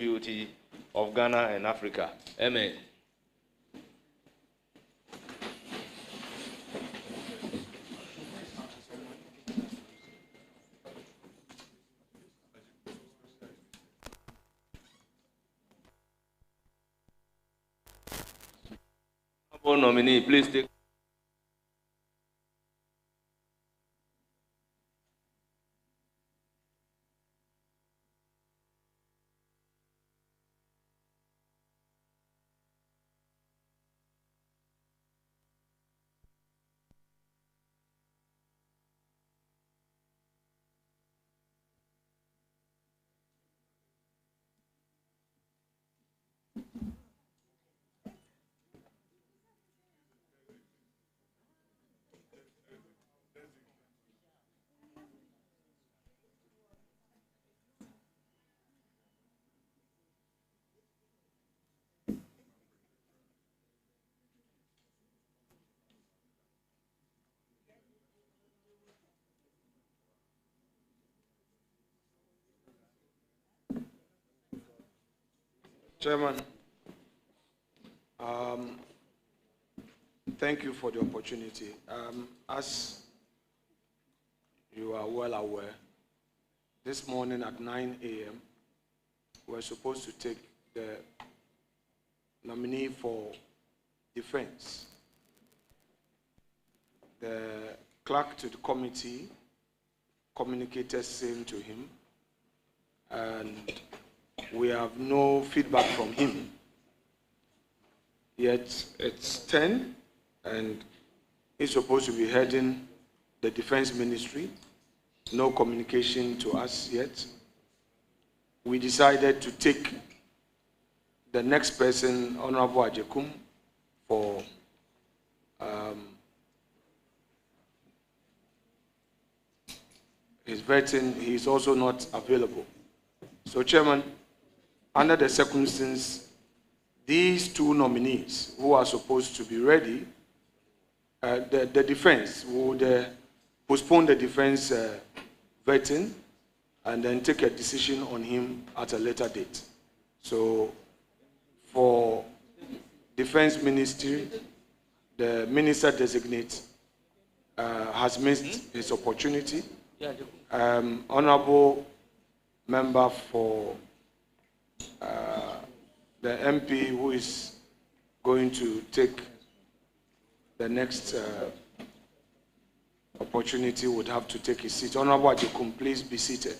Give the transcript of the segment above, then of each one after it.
beauty of Ghana and Africa. Amen. Nominee, please take. Chairman, thank you for the opportunity. As you are well aware, this morning at 9 a.m., we're supposed to take the nominee for defense. The clerk to the committee communicated same to him, and we have no feedback from him. Yet it's 10, and he's supposed to be heading the defense ministry. No communication to us yet. We decided to take the next person, Honorable Ajekum, for his vetting. He is also not available. So, Chairman, under the circumstances, these two nominees who are supposed to be ready, the defense would postpone the defense vetting and then take a decision on him at a later date. So, for Defense Ministry, the minister designate has missed his opportunity. Honorable member for the MP who is going to take the next opportunity would have to take his seat. Honorable Ajekum, please be seated.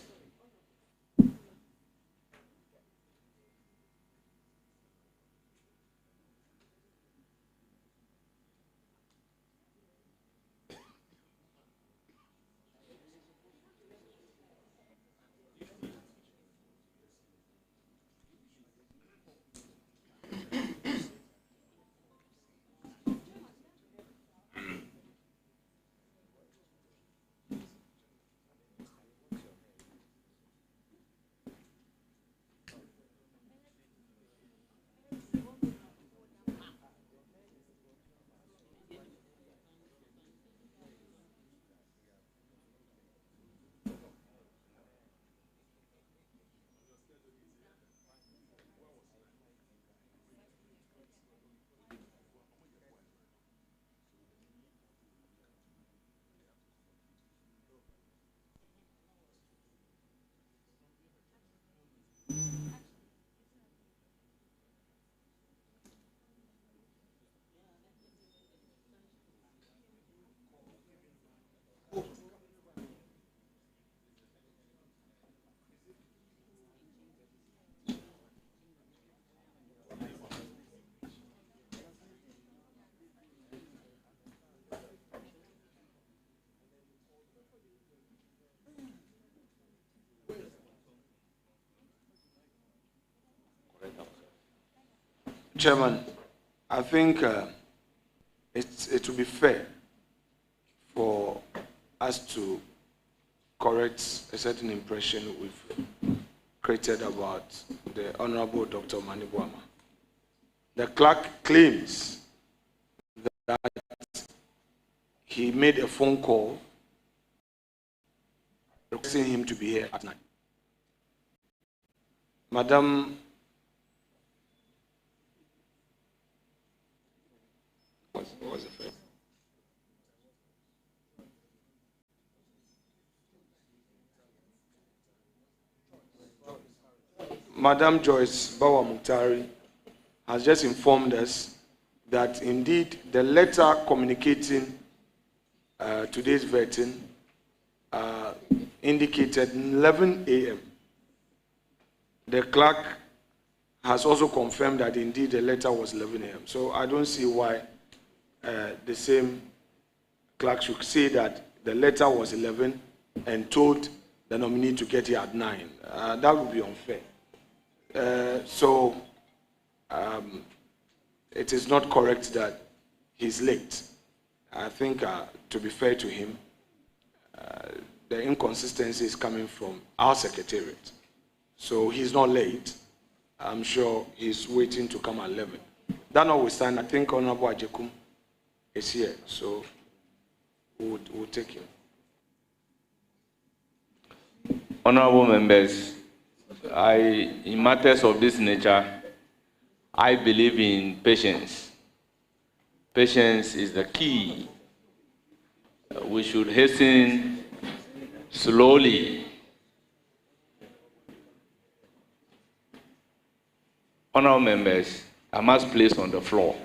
Chairman, I think it will be fair for us to correct a certain impression we've created about the Honorable Dr. Manibuama. The clerk claims that he made a phone call requesting him to be here at 9. Madam Madam Joyce Bawa Muktari has just informed us that indeed the letter communicating today's vetting indicated 11 a.m. The clerk has also confirmed that indeed the letter was 11 a.m. So I don't see why the same clerk should say that the letter was 11 and told the nominee to get here at 9. That would be unfair. So it is not correct that he's late. I think to be fair to him, the inconsistency is coming from our secretariat. So he's not late. I'm sure he's waiting to come at 11. That notwithstanding, I think Honorable Ajekum is here, so we'll take him. Honorable members, in matters of this nature, I believe in patience. Patience is the key. We should hasten slowly. Honorable members, I must place on the floor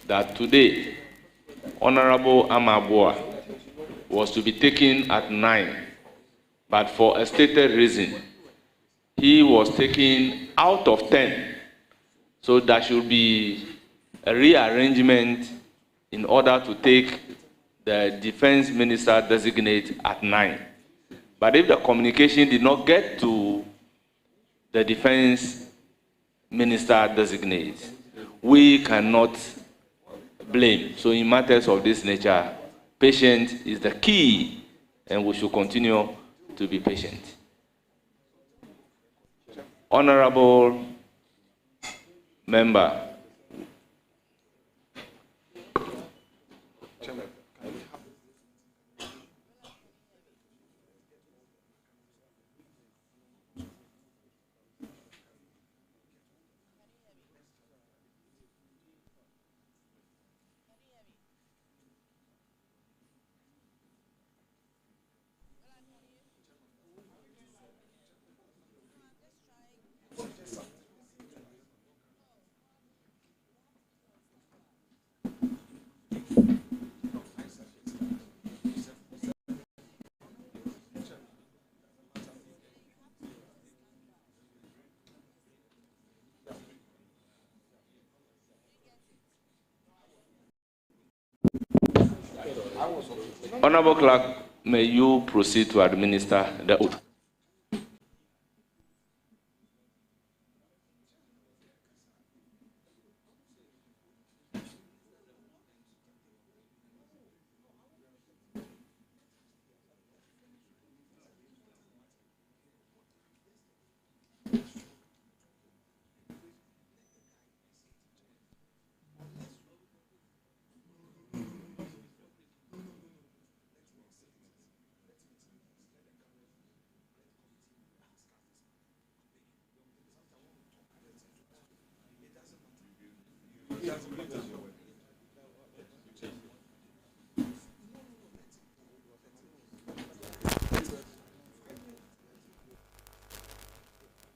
that today, Honorable Amabua was to be taken at 9, but for a stated reason, he was taken out of 10. So there should be a rearrangement in order to take the defense minister designate at 9. But if the communication did not get to the defense minister designate, we cannot blame. So in matters of this nature, patience is the key, and we should continue to be patient. Honorable member, Honorable Clerk, may you proceed to administer the oath.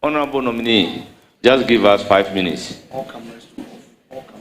Honorable nominee, just give us 5 minutes. All cameras. All cameras.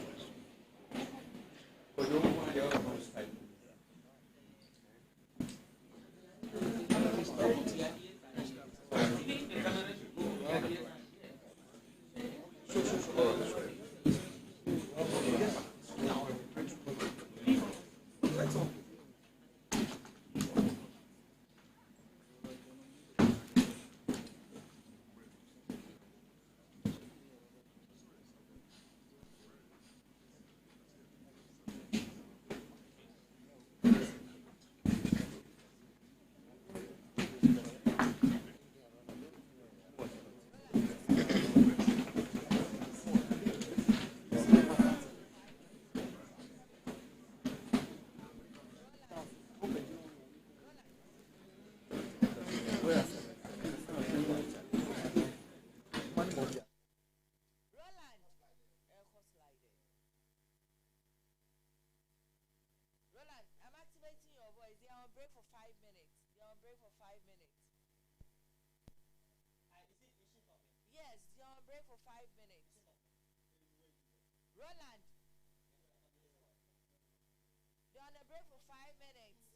Yes, 5 minutes. Roland, they're on a break for 5 minutes.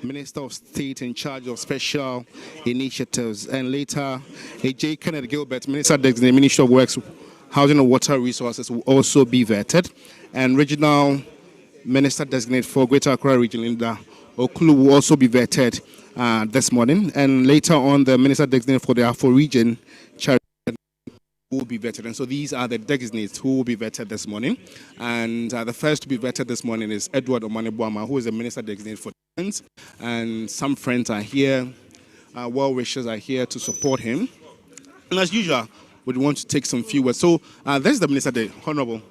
Minister of State in charge of special initiatives, and later A.J. Kenneth Gilbert, Minister Designate, Ministry of Works, Housing and Water Resources, will also be vetted, and Regional Minister Designate for Greater Accra Region, Linda Okulu, will also be vetted this morning, and later on the Minister Designate for the Afro Region, will be vetted. And so these are the designates who will be vetted this morning. And the first to be vetted this morning is Edward Omane-Boamah, who is the Minister Designate for Defense. And some friends are here, well-wishers are here to support him. And as usual, we want to take some few words. So this is the Minister, Honorable.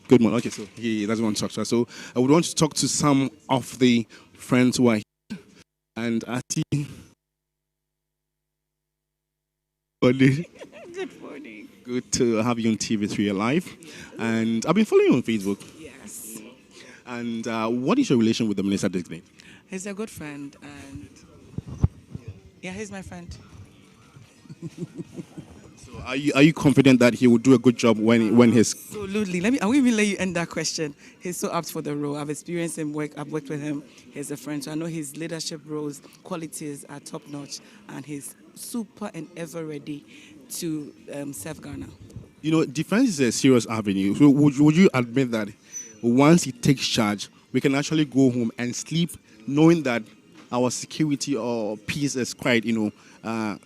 Good morning. Okay, so he doesn't want to talk to us. So I would want to talk to some of the friends who are here. And I see... Good morning. Good to have you on TV3 Live. And I've been following you on Facebook. Yes. And what is your relation with the Minister Designate? He's a good friend, and yeah, he's my friend. So are you confident that he will do a good job when he's... Absolutely. I will even let you end that question. He's so apt for the role. I've experienced him work. I've worked with him. He's a friend. So I know his leadership roles, qualities are top notch, and he's super and ever ready to serve Ghana. You know, defense is a serious avenue. So would you admit that once he takes charge, we can actually go home and sleep knowing that our security or peace is quite,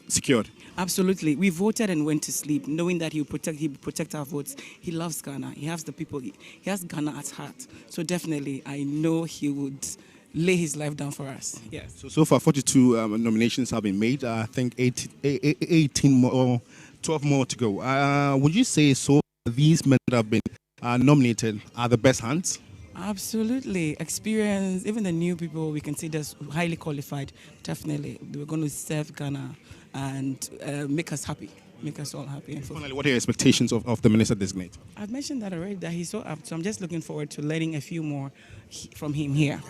secured? Absolutely. We voted and went to sleep knowing that he will protect our votes. He loves Ghana. He has the people. He has Ghana at heart. So definitely, I know he would lay his life down for us. Yes. So far, 42 nominations have been made. I think 18 more, 12 more to go. Would you say so? These men that have been nominated are the best hands? Absolutely. Experience, even the new people we consider highly qualified, definitely. We're going to serve Ghana and make us happy, make us all happy. And finally, what are your expectations of the Minister Designate? I've mentioned that already, that he's so apt. So I'm just looking forward to learning a few more from him here.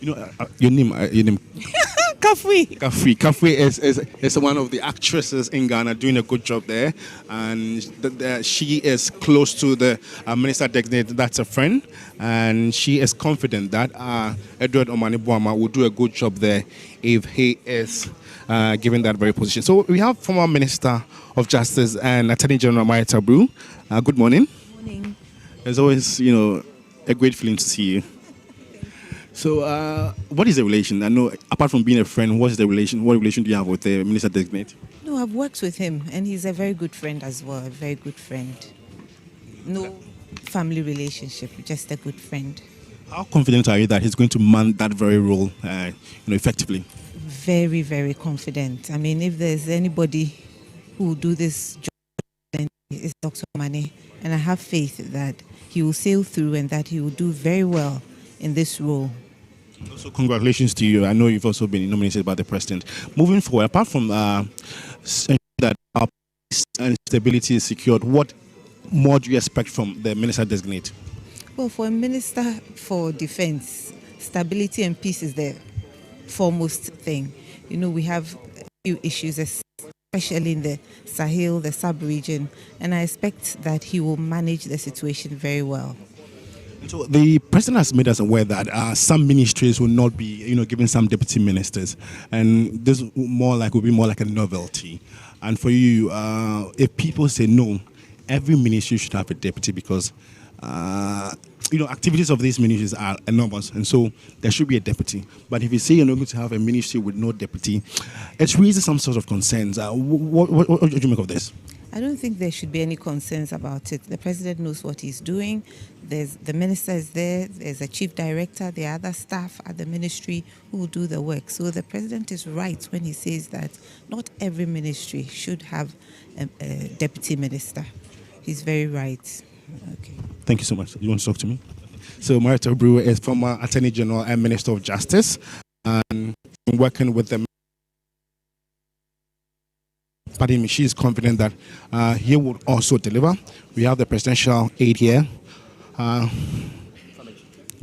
You know, your name. Kafui. Kafui is one of the actresses in Ghana doing a good job there, and she is close to the Minister Designate. That's a friend, and she is confident that Edward Omane-Boamah will do a good job there if he is given that very position. So we have former Minister of Justice and Attorney General Marietta Brew. Good morning. Good morning. It's always, a great feeling to see you. So, what is the relation? I know, apart from being a friend, what is the relation? What relation do you have with the Minister Designate? No, I've worked with him, and he's a very good friend as well. A very good friend. No family relationship, just a good friend. How confident are you that he's going to man that very role, effectively? Very, very confident. I mean, if there's anybody who will do this job, then it's Dr. Mane, and I have faith that he will sail through and that he will do very well in this role. Also, congratulations to you. I know you've also been nominated by the president. Moving forward, apart from that our peace and stability is secured, what more do you expect from the Minister Designate? Well, for a Minister for Defense, stability and peace is the foremost thing. We have a few issues, especially in the Sahel, the sub-region, and I expect that he will manage the situation very well. So the president has made us aware that some ministries will not be, given some deputy ministers, and this will be more like a novelty. And for you, if people say no, every ministry should have a deputy because, activities of these ministries are enormous, and so there should be a deputy. But if you say you're not going to have a ministry with no deputy, it raises some sort of concerns. What do you make of this? I don't think there should be any concerns about it. The president knows what he's doing. The minister is there. There's a chief director. There are other staff at the ministry who will do the work. So the president is right when he says that not every ministry should have a deputy minister. He's very right. Okay. Thank you so much. You want to talk to me? So Marietta Brewer is former Attorney General and Minister of Justice, and working with them. Pardon me, she is confident that he will also deliver. We have the presidential aide here,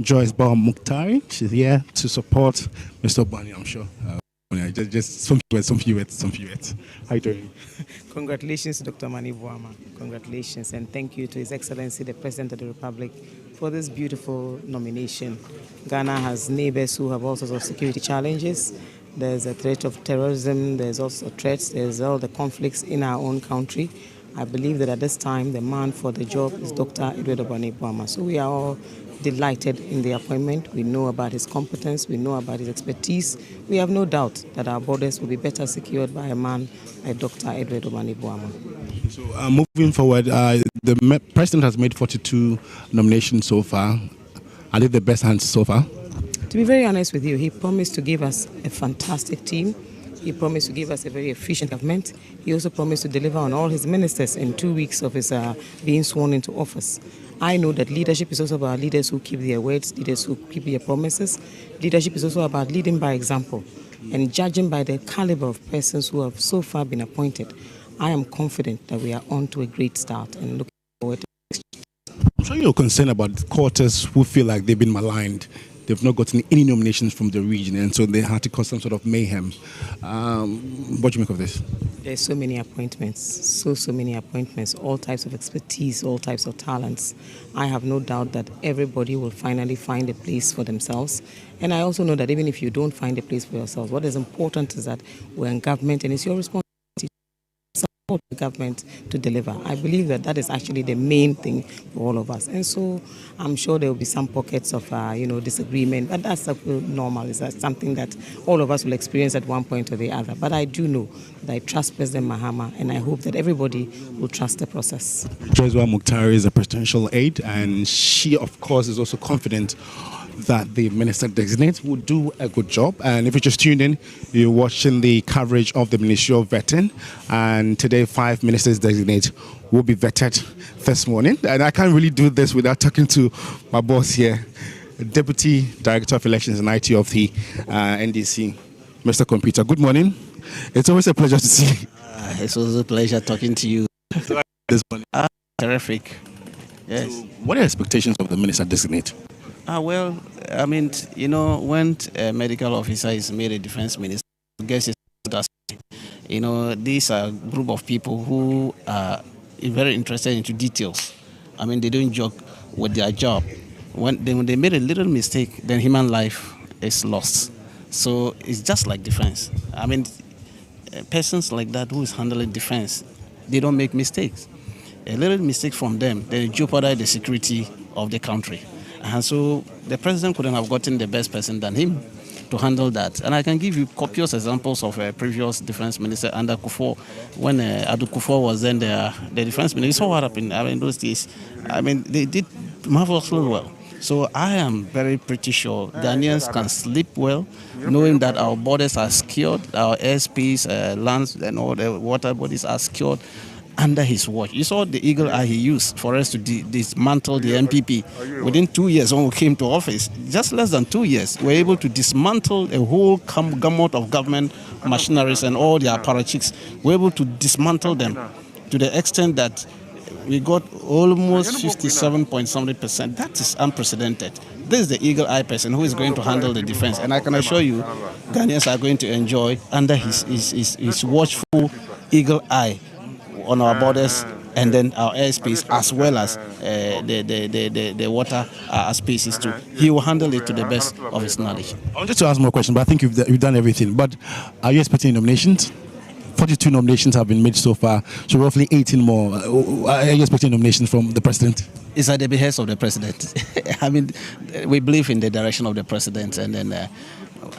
Joyce Baum Mukhtari. She's here to support Mr. Bani, I'm sure. Just some few words. How are you doing? Congratulations, Dr. Omane-Boamah. Congratulations, and thank you to His Excellency, the President of the Republic, for this beautiful nomination. Ghana has neighbors who have all sorts of security challenges. There's a threat of terrorism, there's also threats, there's all the conflicts in our own country. I believe that at this time, the man for the job is Dr. Edward Obani-Boama. So we are all delighted in the appointment. We know about his competence, we know about his expertise. We have no doubt that our borders will be better secured by a man like Dr. Edward Obani-Boama. So moving forward, the president has made 42 nominations so far. Are they the best hands so far? To be very honest with you, he promised to give us a fantastic team. He promised to give us a very efficient government. He also promised to deliver on all his ministers in 2 weeks of his being sworn into office. I know that leadership is also about leaders who keep their words, leaders who keep their promises. Leadership is also about leading by example and judging by the caliber of persons who have so far been appointed. I am confident that we are on to a great start and looking forward to it. I'm sure you're concerned about quarters who feel like they've been maligned. They've not gotten any nominations from the region, and so they had to cause some sort of mayhem. What do you make of this? There's so many appointments, so many appointments, all types of expertise, all types of talents. I have no doubt that everybody will finally find a place for themselves. And I also know that even if you don't find a place for yourselves, what is important is that we're in government and it's your responsibility to support the government to deliver. I believe that that is actually the main thing for all of us. And so I'm sure there will be some pockets of disagreement, but that's normal. It's something that all of us will experience at one point or the other. But I do know that I trust President Mahama, and I hope that everybody will trust the process. Joshua Mukhtar is a presidential aide, and she, of course, is also confident that the minister designate will do a good job. And if you just tuned in, you're watching the coverage of the Ministry of Vetting, and today 5 ministers designate will be vetted this morning. And I can't really do this without talking to my boss here, Deputy Director of Elections and IT of the NDC, Mr. Computer. Good morning. It's always a pleasure to see you. It's always a pleasure talking to you. This morning. Terrific. Yes. So what are your expectations of the minister designate? Well, I mean, when a medical officer is made a defense minister, I guess it's, these are a group of people who are very interested into details. I mean, they don't joke with their job. When they made a little mistake, then human life is lost. So it's just like defense. I mean, persons like that who is handling defense, they don't make mistakes. A little mistake from them, they jeopardize the security of the country. And so the president couldn't have gotten the best person than him to handle that. And I can give you copious examples of a previous defense minister under Kufuor. When Adu Kufuor was then the defense minister, you saw what happened in those days. I mean, they did marvelously well. So I am very pretty sure Ghanaians can sleep well, knowing that our borders are secured, our airspace, lands, and all the water bodies are secured under his watch. You saw the eagle eye he used for us to dismantle the MPP. Within 2 years when we came to office, just less than 2 years, we were able to dismantle a whole gamut of government machineries and all the apparatchiks. We were able to dismantle them to the extent that we got almost 57.something%. That is unprecedented. This is the eagle eye person who is going to handle the defense. And I can assure you, Ghanaians are going to enjoy under his watchful eagle eye on our borders and then our airspace, as well as the water spaces too. He will handle it to the best of his knowledge. I wanted to ask more questions, but I think you've done everything. But are you expecting nominations? 42 nominations have been made so far, so roughly 18 more. Are you expecting nominations from the president? It's at the behest of the president. I mean, we believe in the direction of the president, and then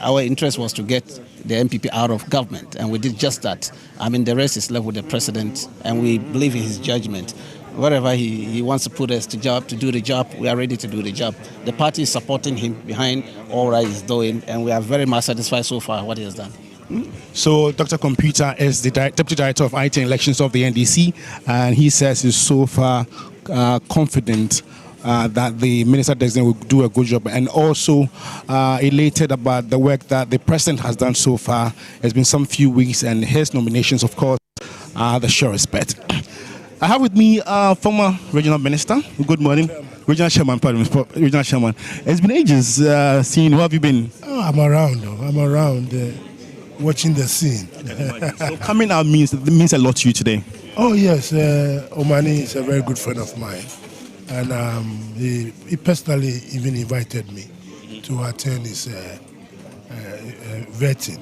our interest was to get the MPP out of government, and we did just that. I mean, the rest is left with the president, and we believe in his judgment. Wherever he wants to put us to do the job, we are ready to do the job. The party is supporting him behind all that he's doing, and we are very much satisfied so far what he has done. So Dr. Computer is the Deputy Director of IT and Elections of the NDC, and he says he's so far confident that the minister designate will do a good job, and also elated about the work that the president has done so far. It's been some few weeks, and his nominations, of course, are the surest bet. I have with me former regional minister. Good morning. Regional chairman, pardon me, regional chairman. It's been ages seeing. Where have you been? Oh, I'm around. Watching the scene. So coming out means a lot to you today. Oh yes, Omani is a very good friend of mine, and he personally even invited me to attend his vetting,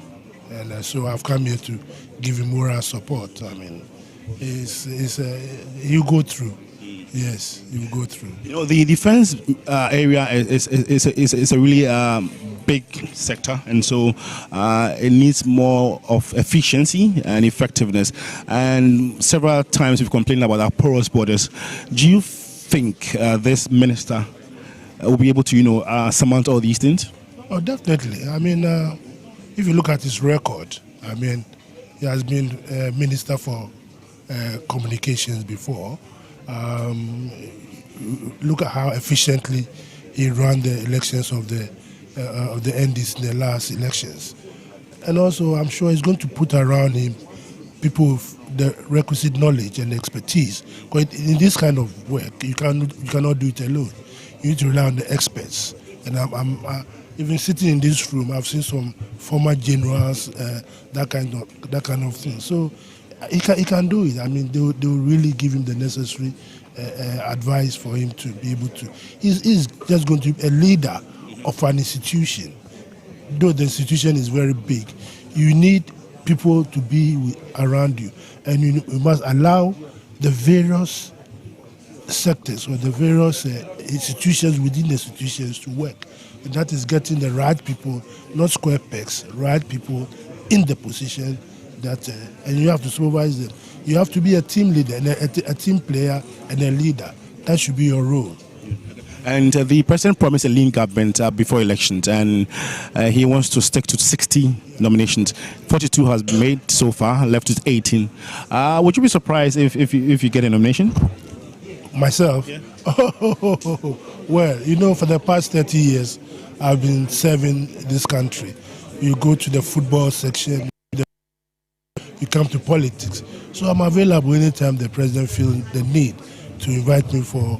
and so I've come here to give him moral support. I mean, you go through. Yes, you go through. You know, the defense area is a really big sector, and so it needs more of efficiency and effectiveness. And several times we've complained about our porous borders. Do you think this minister will be able to, surmount all these things? Oh, definitely. I mean, if you look at his record, I mean, he has been minister for communications before. Look at how efficiently he ran the elections of the NDC in the last elections, and also I'm sure he's going to put around him people with the requisite knowledge and expertise. Because in this kind of work, you cannot do it alone. You need to rely on the experts. And I'm even sitting in this room, I've seen some former generals, that kind of thing. So he can do it. I mean, they will really give him the necessary advice for him to be able to. He's just going to be a leader of an institution. Though the institution is very big, you need people to be around you, and you must allow the various sectors or the various institutions within the institutions to work. And that is getting the right people, not square pegs, right people in the position that, and you have to supervise them. You have to be a team leader, and a team player, and a leader. That should be your role. And the president promised a lean government before elections, and he wants to stick to 60 nominations. 42 has been made so far, left is 18. Would you be surprised if you get a nomination? Myself? Yeah. Well, for the past 30 years, I've been serving this country. You go to the football section, you come to politics. So I'm available anytime the president feels the need to invite me for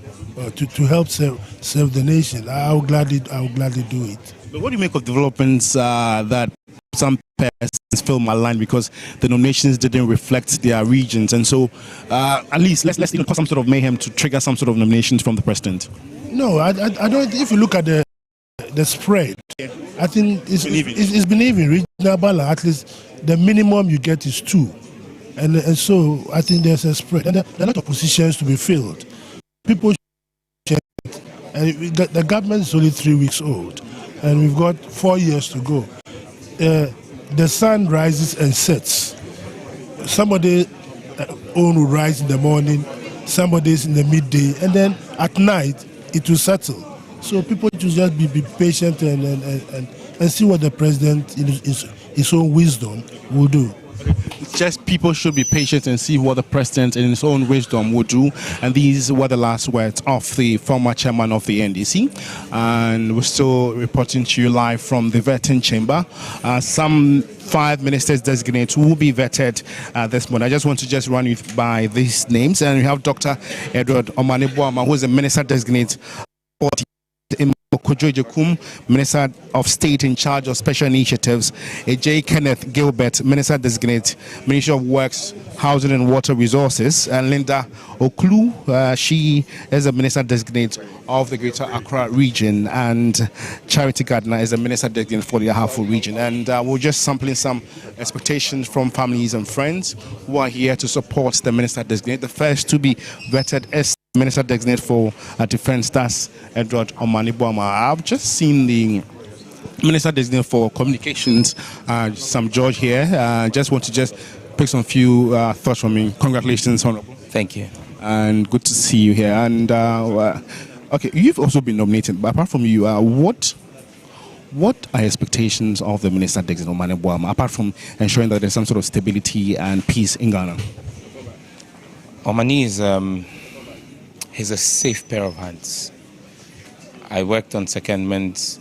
to help serve the nation. I will gladly do it. But what do you make of developments that some persons feel maligned because the nominations didn't reflect their regions, and so at least let's cause some sort of mayhem to trigger some sort of nominations from the president? No, I don't. If you look at the spread, I think it's been even. Regional, at least the minimum you get is 2, and so I think there's a spread, and there are a lot of positions to be filled. People. And the government is only 3 weeks old, and we've got 4 years to go. The sun rises and sets. Somebody will rise in the morning, somebody's in the midday, and then at night it will settle. So people should just be patient and see what the president, in his own wisdom, will do. Just people should be patient and see what the president in his own wisdom would do. And these were the last words of the former chairman of the NDC. And we're still reporting to you live from the vetting chamber. Some 5 ministers designate will be vetted this morning. I just want to run you by these names. And we have Dr. Edward Omane-Boamah, who is a minister designate for Minister of State in charge of special initiatives, J. Kenneth Gilbert, Minister designate, Ministry of Works, Housing and Water Resources, and Linda Oklu, she is a Minister designate of the Greater Accra region, and Charity Gardner is a Minister designate for the Ahafo region. And we're just sampling some expectations from families and friends who are here to support the Minister designate. The first to be vetted is Minister designate for Defense, that's Edward Omane-Boamah. I've just seen the Minister designate for Communications, Sam George here. Just want to pick some few thoughts from me. Congratulations, Honorable. Thank you. And good to see you here. And okay, you've also been nominated, but apart from you, what are expectations of the Minister designate Omane-Boamah, apart from ensuring that there's some sort of stability and peace in Ghana? Omane is he's a safe pair of hands. I worked on secondment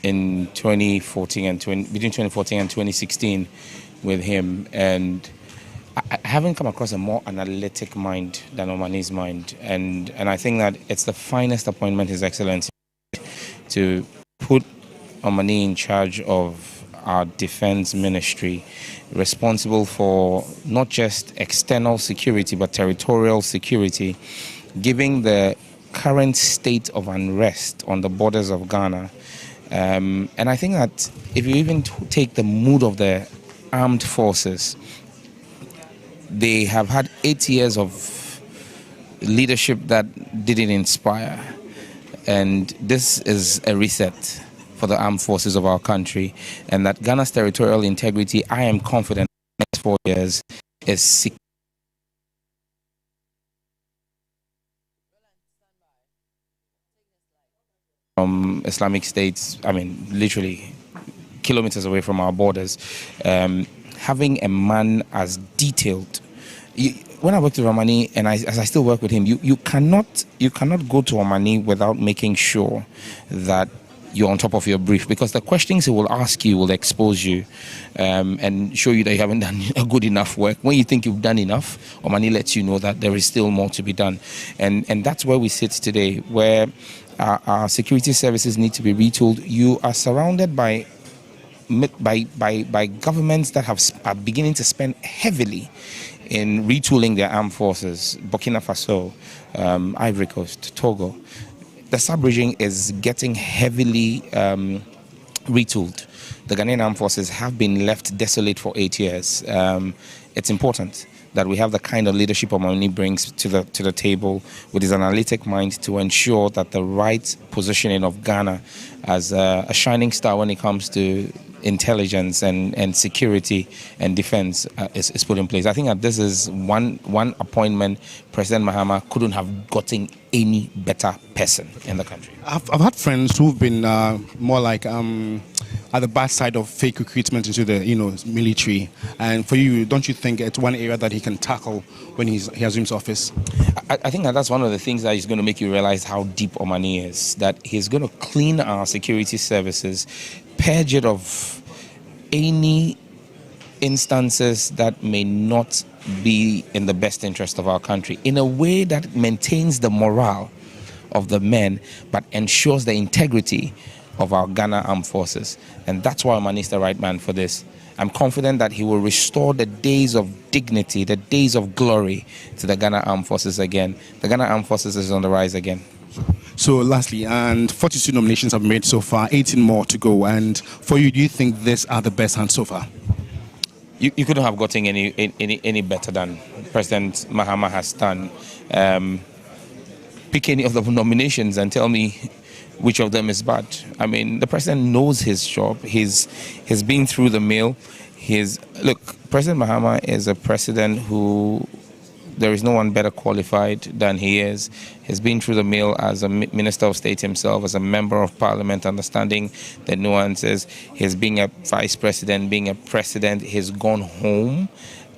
in 2014 and between 2014 and 2016 with him, and I haven't come across a more analytic mind than Omane's mind, and I think that it's the finest appointment His Excellency to put Omane in charge of our defense ministry, responsible for not just external security but territorial security, giving the current state of unrest on the borders of Ghana. And I think that if you even take the mood of the armed forces, they have had 8 years of leadership that didn't inspire. And this is a reset for the armed forces of our country. And that Ghana's territorial integrity, I am confident, in the next 4 years is secure. From Islamic states, I mean, literally kilometers away from our borders, having a man as detailed. When I worked with Romani, and as I still work with him, you cannot go to Romani without making sure that you're on top of your brief, because the questions he will ask you will expose you and show you that you haven't done a good enough work. When you think you've done enough, Romani lets you know that there is still more to be done. And that's where we sit today, where our security services need to be retooled. You are surrounded by governments that are beginning to spend heavily in retooling their armed forces. Burkina Faso, Ivory Coast, Togo. The sub-region is getting heavily retooled. The Ghanaian armed forces have been left desolate for 8 years. It's important that we have the kind of leadership Omani brings to the table with his analytic mind to ensure that the right positioning of Ghana as a shining star when it comes to intelligence and security and defense is put in place. I think that this is one appointment President Mahama couldn't have gotten any better person in the country. I've had friends who've been more like at the bad side of fake recruitment into the military. And for you, don't you think it's one area that he can tackle when he assumes office? I think that's one of the things that is going to make you realize how deep Omani is. That he's going to clean our security services, purge it of any instances that may not be in the best interest of our country, in a way that maintains the morale of the men but ensures the integrity of our Ghana armed forces. And that's why Omani is the right man for this. I'm confident that he will restore the days of dignity, the days of glory to the Ghana armed forces again. The Ghana armed forces is on the rise again. So lastly, and 42 nominations have been made so far, 18 more to go. And for you, do you think these are the best hands so far? You couldn't have gotten any better than President Mahama has done. Pick any of the nominations and tell me which of them is bad. I mean, the president knows his job. He's been through the mill. Look, President Mahama is a president who there is no one better qualified than he is. He's been through the mill as a Minister of State himself, as a Member of Parliament, understanding the nuances. He's being a Vice President, being a President. He's gone home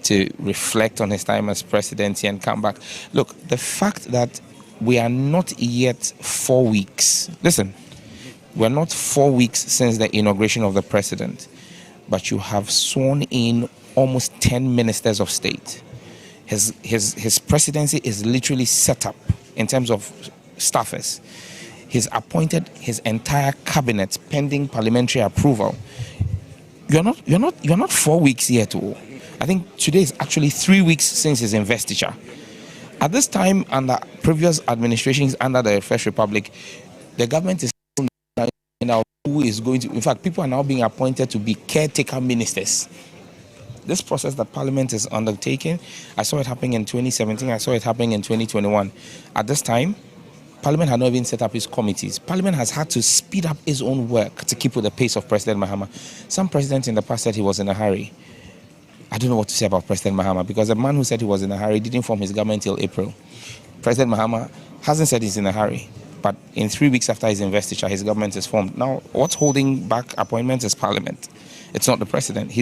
to reflect on his time as presidency and come back. Look, the fact that we are not yet 4 weeks. Listen, we're not 4 weeks since the inauguration of the president, but you have sworn in almost 10 ministers of state. His presidency is literally set up in terms of staffers. He's appointed his entire cabinet pending parliamentary approval. You're not 4 weeks yet. I think today is actually 3 weeks since his investiture. At this time, under previous administrations under the First Republic, the government is now who is going to. In fact, people are now being appointed to be caretaker ministers. This process that Parliament is undertaking, I saw it happening in 2017. I saw it happening in 2021. At this time, Parliament had not even set up its committees. Parliament has had to speed up its own work to keep with the pace of President Mahama. Some presidents in the past said he was in a hurry. I don't know what to say about President Mahama, because the man who said he was in a hurry didn't form his government till April. President Mahama hasn't said he's in a hurry, but in 3 weeks after his investiture, his government is formed. Now, what's holding back appointments is Parliament. It's not the president.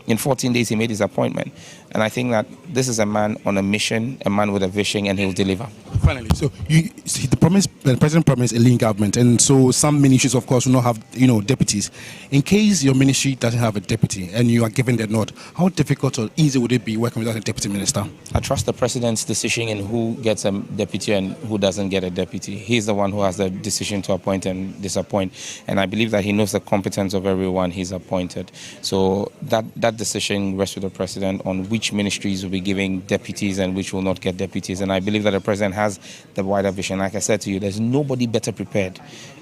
In 14 days, he made his appointment. And I think that this is a man on a mission, a man with a vision, and he'll deliver. Finally, so the president promised a lean government, and so some ministries, of course, will not have, deputies. In case your ministry doesn't have a deputy and you are given the nod, how difficult or easy would it be working without a deputy minister? I trust the president's decision in who gets a deputy and who doesn't get a deputy. He's the one who has the decision to appoint and disappoint. And I believe that he knows the competence of everyone he's appointed. appointed. So that decision rests with the president on which ministries will be giving deputies and which will not get deputies. And I believe that the president has the wider vision. Like I said to you, there's nobody better prepared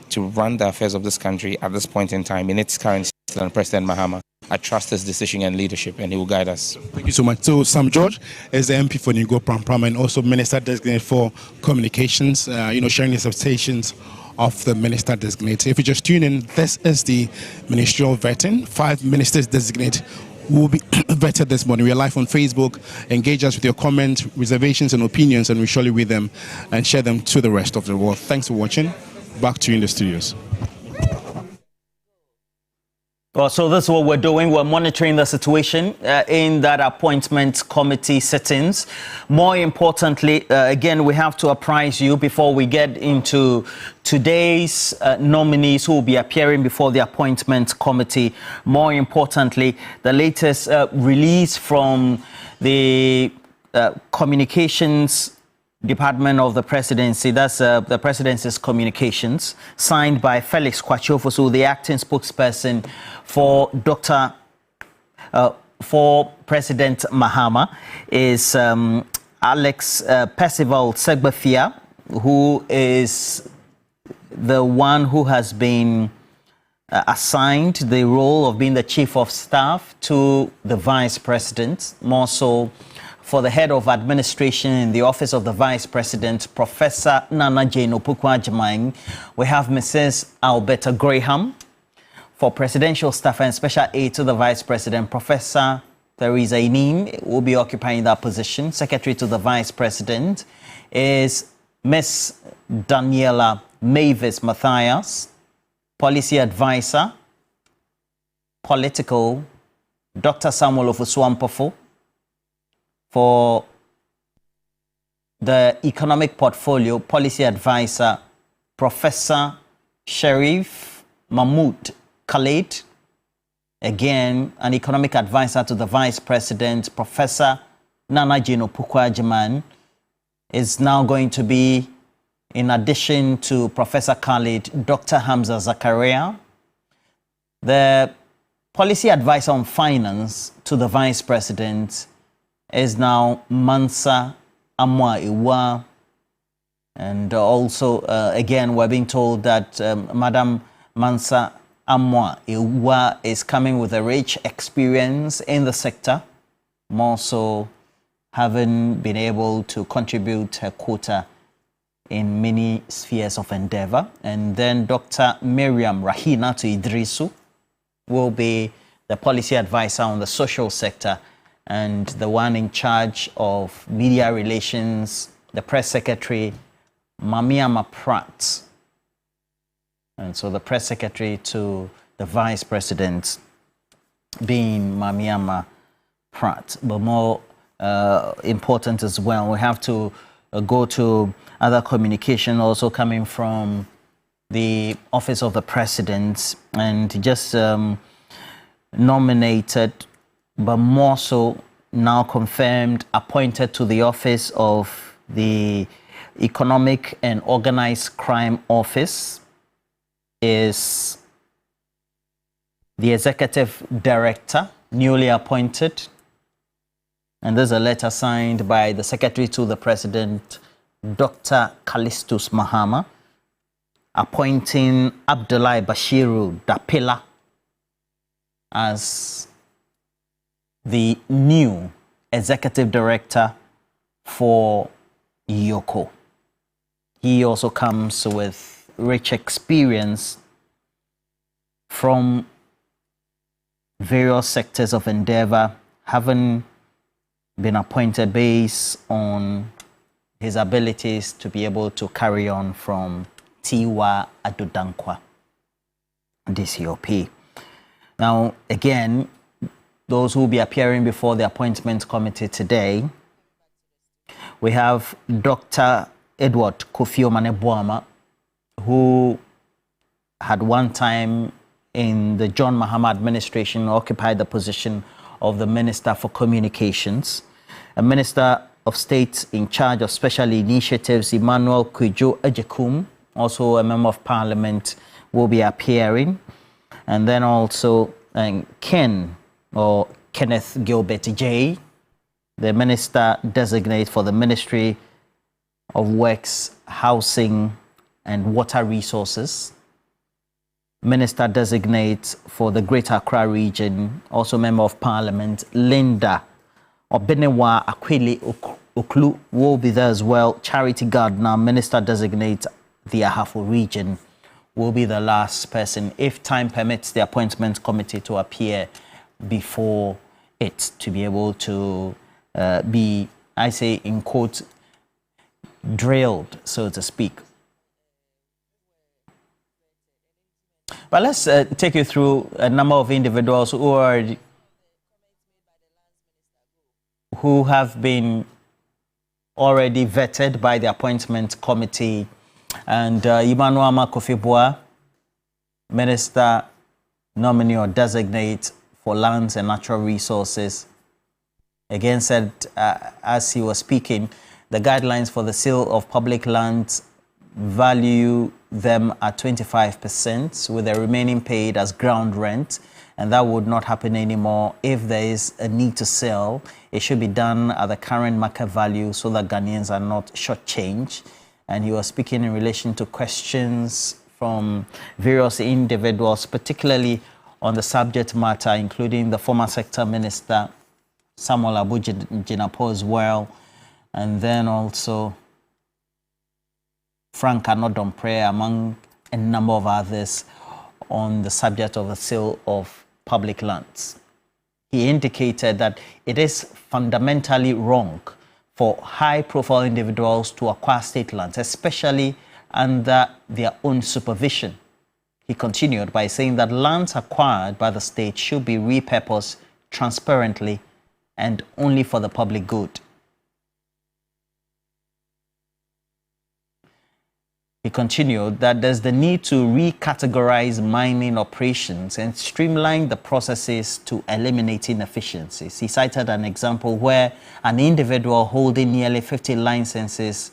to run the affairs of this country at this point in time in its current state than President Mahama. I trust his decision and leadership, and he will guide us. Thank you so much. So Sam George is the MP for Nigo Pram and also Minister Designate for Communications, sharing his expectations of the Minister Designate. If you just tune in, this is the ministerial vetting. 5 ministers designate will be vetted this morning. We are live on Facebook. Engage us with your comments, reservations, and opinions, and we surely read them and share them to the rest of the world. Thanks for watching. Back to you in the studios. Well, so this is what we're doing. We're monitoring the situation in that appointment committee sittings. More importantly, again, we have to apprise you before we get into today's nominees who will be appearing before the appointment committee. More importantly, the latest release from the communications Department of the Presidency, that's the Presidency's communications, signed by Felix Kwachofosu, the acting spokesperson for for President Mahama, is Alex Percival Segbafia, who is the one who has been assigned the role of being the chief of staff to the vice president, more so for the head of administration in the office of the vice president, Professor Nana Jane Opukwa-Agyeman. We have Mrs. Alberta Graham. For presidential staff and special aid to the vice president, Professor Theresa Inim will be occupying that position. Secretary to the vice president is Miss Daniela Mavis Matthias. Policy advisor, political, Dr. Samuel Ofosu-Ampofo. For the economic portfolio, policy advisor, Professor Sharif Mahmood Khalid. Again, an economic advisor to the vice president, Professor Nana Jane Opukwa-Agyeman, is now going to be, in addition to Professor Khalid, Dr. Hamza Zakaria. The policy advisor on finance to the vice president is now Mansa Amwa Iwa. And also, again, we're being told that Madam Mansa Amwa Iwa is coming with a rich experience in the sector, more so having been able to contribute her quota in many spheres of endeavor. And then Dr. Miriam Rahina to Idrisu will be the policy advisor on the social sector and the one in charge of media relations, the press secretary, Mamiama Pratt. And so the press secretary to the vice president being Mamiama Pratt. But more important as well, we have to go to other communication also coming from the office of the president, and just nominated, but more so now confirmed, appointed to the office of the Economic and Organized Crime Office is the executive director, newly appointed. And there's a letter signed by the secretary to the president, Dr. Callistus Mahama, appointing Abdullahi Bashiru Dapila as the new executive director for Yoko. He also comes with rich experience from various sectors of endeavor, having been appointed based on his abilities to be able to carry on from Tiwa Adudankwa, DCOP. Now, again, those who will be appearing before the appointment committee today, we have Dr. Edward Kofi Omane-Boama, who had one time in the John Mahama administration occupied the position of the Minister for Communications. A Minister of State in charge of special initiatives, Emmanuel Kwejo Ejekum, also a Member of Parliament, will be appearing. And then also Kenneth Gilbert J., the Minister Designate for the Ministry of Works, Housing and Water Resources, Minister Designate for the Greater Accra Region, also Member of Parliament, Linda Obenewa Akwili Oklu will be there as well. Charity Gardner, Minister Designate, the Ahafo Region, will be the last person, if time permits the appointment committee to appear before it, to be able to be, I say in quote, drilled, so to speak. But let's take you through a number of individuals who have been already vetted by the appointment committee. And Emmanuel Kofi-Boa, Minister nominee or designate for lands and natural resources, again said as he was speaking, the guidelines for the sale of public lands value them at 25%, with the remaining paid as ground rent, and that would not happen anymore. If there is a need to sell, it should be done at the current market value so that Ghanaians are not shortchanged. And he was speaking in relation to questions from various individuals, particularly on the subject matter, including the former sector minister, Samuel Abu Jinapo as well, and then also Frank Anodompré, among a number of others, on the subject of the sale of public lands. He indicated that it is fundamentally wrong for high-profile individuals to acquire state lands, especially under their own supervision. He continued by saying that lands acquired by the state should be repurposed transparently and only for the public good. He continued that there's the need to recategorize mining operations and streamline the processes to eliminate inefficiencies. He cited an example where an individual holding nearly 50 licenses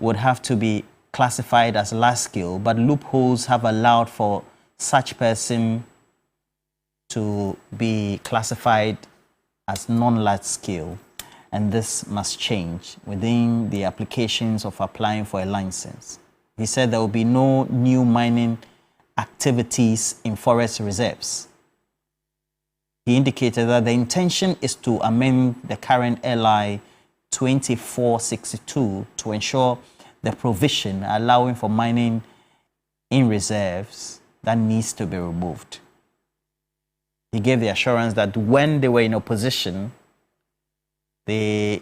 would have to be classified as large scale, but loopholes have allowed for such person to be classified as non-large scale. And this must change within the applications of applying for a license. He said there will be no new mining activities in forest reserves. He indicated that the intention is to amend the current LI 2462 to ensure the provision allowing for mining in reserves that needs to be removed. He gave the assurance that when they were in opposition, the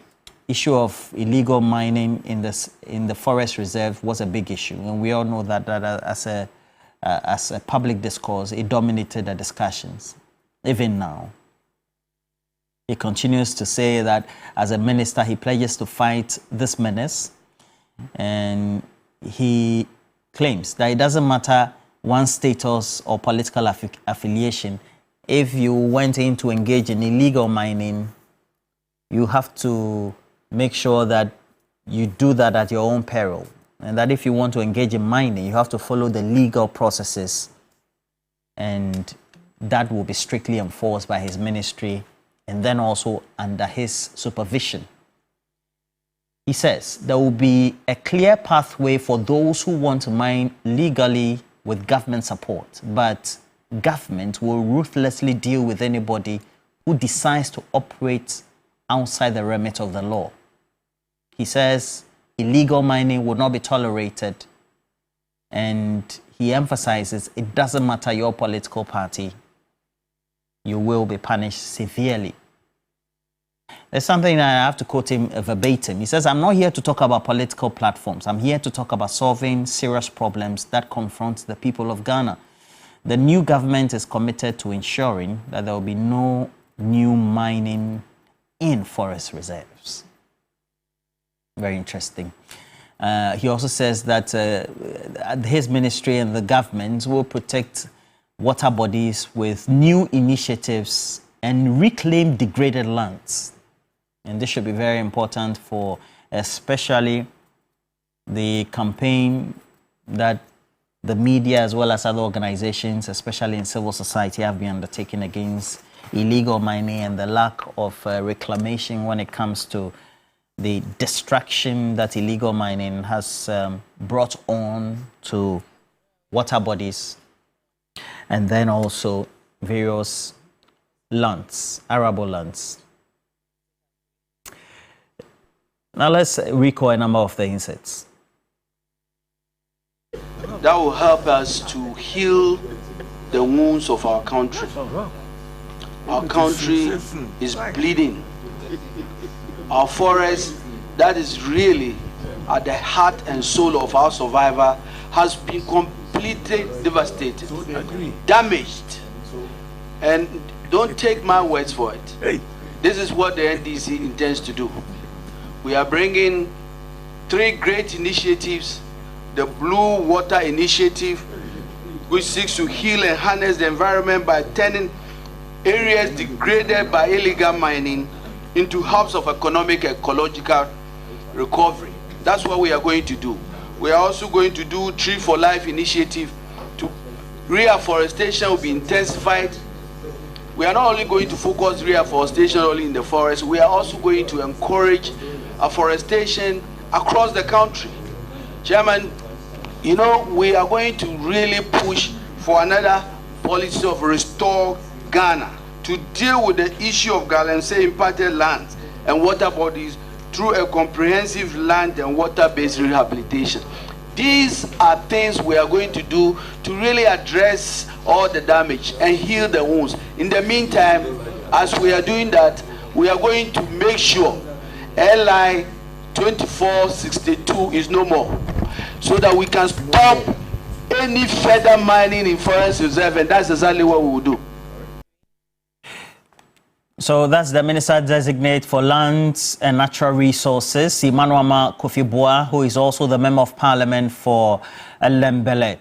issue of illegal mining in the forest reserve was a big issue, and we all know that as a public discourse, it dominated the discussions. Even now, he continues to say that as a minister, he pledges to fight this menace, and he claims that it doesn't matter one's status or political affiliation. If you went in to engage in illegal mining, you have to make sure that you do that at your own peril. And that if you want to engage in mining, you have to follow the legal processes. And that will be strictly enforced by his ministry and then also under his supervision. He says there will be a clear pathway for those who want to mine legally with government support, but government will ruthlessly deal with anybody who decides to operate outside the remit of the law. He says illegal mining will not be tolerated, and he emphasizes it doesn't matter your political party, you will be punished severely. There's something that I have to quote him verbatim. He says, I'm not here to talk about political platforms. I'm here to talk about solving serious problems that confront the people of Ghana. The new government is committed to ensuring that there will be no new mining in forest reserves. Very interesting. He also says that his ministry and the government will protect water bodies with new initiatives and reclaim degraded lands. And this should be very important for especially the campaign that the media as well as other organizations, especially in civil society, have been undertaking against illegal mining and the lack of reclamation when it comes to the destruction that illegal mining has brought on to water bodies and then also various lands, arable lands. Now let's recall a number of the insets. That will help us to heal the wounds of our country. Our country is bleeding. Our forest, that is really at the heart and soul of our survivor, has been completely devastated, damaged. And don't take my words for it. This is what the NDC intends to do. We are bringing 3 great initiatives. The Blue Water Initiative, which seeks to heal and harness the environment by turning areas degraded by illegal mining into hubs of economic and ecological recovery. That's what we are going to do. We are also going to do Tree for Life initiative. Reforestation will be intensified. We are not only going to focus reforestation only in the forest, we are also going to encourage afforestation across the country. Chairman, you know, we are going to really push for another policy of Restore Ghana to deal with the issue of galamsey impacted lands and water bodies through a comprehensive land and water-based rehabilitation. These are things we are going to do to really address all the damage and heal the wounds. In the meantime, as we are doing that, we are going to make sure LI 2462 is no more, so that we can stop any further mining in forest reserve, and that's exactly what we will do. So that's the Minister Designate for Lands and Natural Resources, Emmanuel Kofi Boa, who is also the Member of Parliament for Lembele.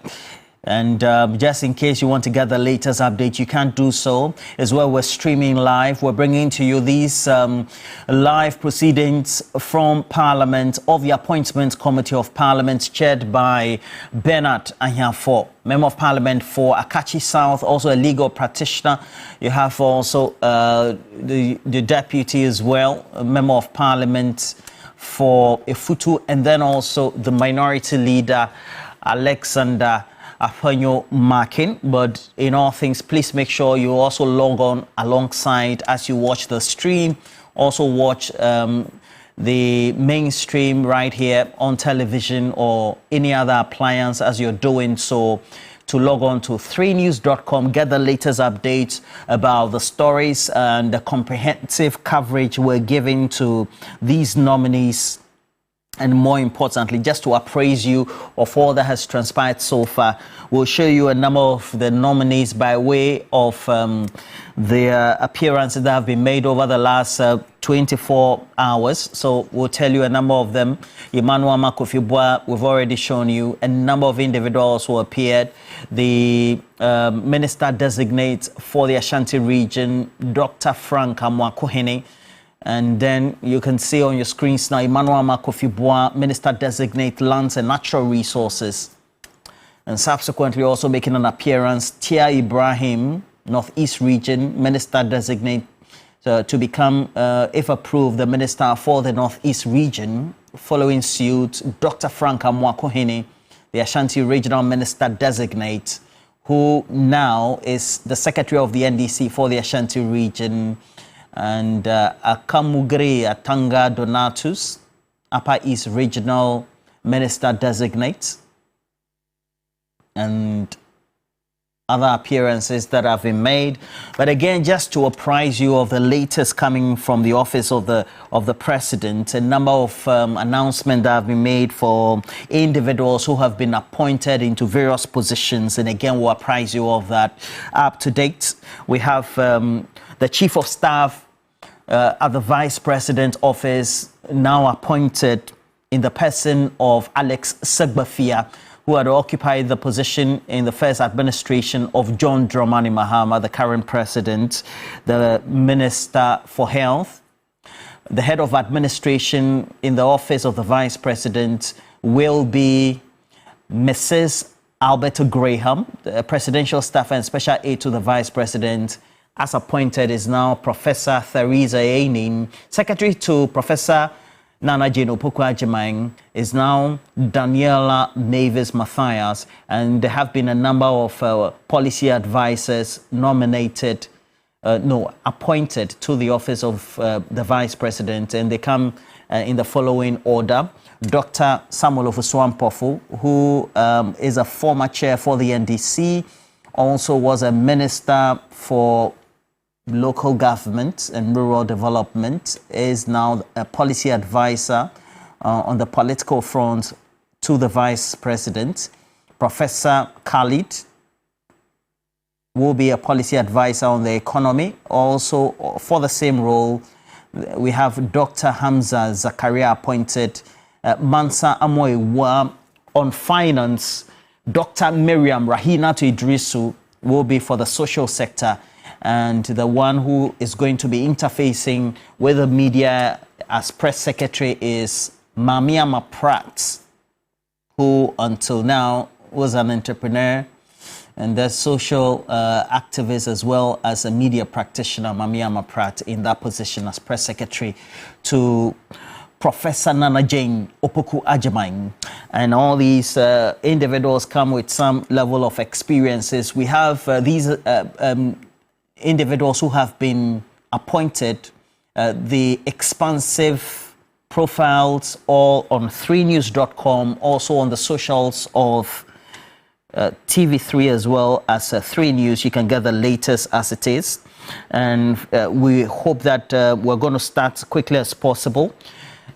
And just in case you want to get the latest update, you can do so as well. We're streaming live. We're bringing to you these live proceedings from Parliament of the Appointments Committee of Parliament, chaired by Bernard Ahiafo, Member of Parliament for Akachi South, also a legal practitioner. You have also the deputy as well, a Member of Parliament for Efutu, and then also the minority leader, Alexander Afanyo Markin. But in all things, please make sure you also log on alongside as you watch the stream. Also watch the mainstream right here on television or any other appliance as you're doing so. To log on to 3news.com, get the latest updates about the stories and the comprehensive coverage we're giving to these nominees. And more importantly, just to appraise you of all that has transpired so far, we'll show you a number of the nominees by way of their appearances that have been made over the last 24 hours. So we'll tell you a number of them. Emmanuel Kofi Boa, we've already shown you. A number of individuals who appeared. The Minister Designate for the Ashanti region, Dr. Frank Amwakuhene. And then you can see on your screens now, Emmanuel Kofi Boa, Minister Designate Lands and Natural Resources. And subsequently also making an appearance, Tia Ibrahim, Northeast Region, Minister Designate to become, if approved, the Minister for the Northeast Region. Following suit, Dr. Frank Amwakuhene, the Ashanti Regional Minister Designate, who now is the Secretary of the NDC for the Ashanti Region. And Akamugre Atanga Donatus, Upper East Regional Minister Designate, and other appearances that have been made. But again, just to apprise you of the latest coming from the office of the President, a number of announcements that have been made for individuals who have been appointed into various positions. And again, we'll apprise you of that up to date. We have the Chief of Staff at the Vice President office, now appointed in the person of Alex Segbafia, who had occupied the position in the first administration of John Dramani Mahama, the current president. The Minister for Health, the head of administration in the office of the Vice President will be Mrs. Alberto Graham, the presidential staff and special aide to the vice president. As appointed is now Professor Theresa Ainin. Secretary to Professor Nana Jane Opoku-Agyeman is now Daniela Mavis Matthias, and there have been a number of policy advisors appointed to the office of the vice president, and they come in the following order. Dr. Samuel Ofosu-Ampofo, who is a former chair for the NDC, also was a minister for local government and rural development, is now a policy advisor on the political front to the vice president. Professor Khalid will be a policy advisor on the economy. Also, for the same role, we have Dr. Hamza Zakaria appointed. Mansa Amoiwa on finance. Dr. Miriam Rahina Idrisu will be for the social sector, and the one who is going to be interfacing with the media as press secretary is Mamia Maprat, who until now was an entrepreneur and a social activist as well as a media practitioner. Mamia Maprat in that position as press secretary to Professor Nana Jane Opoku-Agyeman. And all these individuals come with some level of experiences. We have these individuals who have been appointed, the expansive profiles all on 3news.com, also on the socials of TV3 as well as 3 News. You can get the latest as it is. And we hope that we're going to start quickly as possible.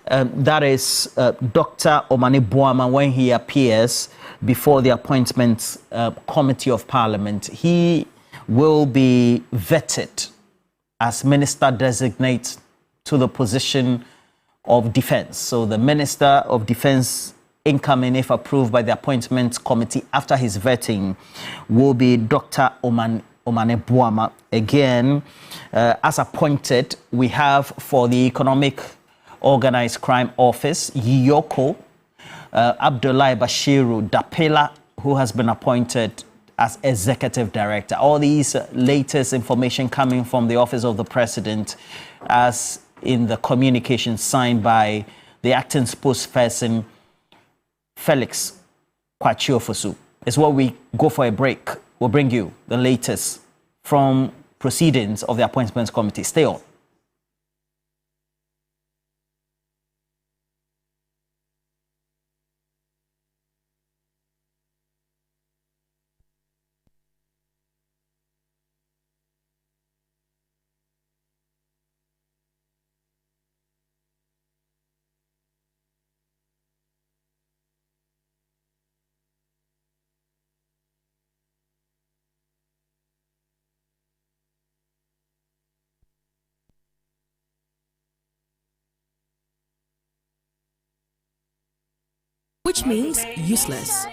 That is Dr. Omane Boama when he appears before the Appointments Committee of Parliament. He will be vetted as Minister Designate to the position of Defence. So the Minister of Defence incoming, if approved by the Appointments Committee after his vetting, will be Dr. Omane Boama. Again, as appointed, we have for the Economic Organized Crime Office, Yoko, Abdullahi Bashiru Dapela, who has been appointed as Executive Director. All these latest information coming from the Office of the President, as in the communication signed by the acting spokesperson, Felix Kwachiofosu. Is what we go for a break. We'll bring you the latest from proceedings of the Appointments Committee. Stay on. Which means useless.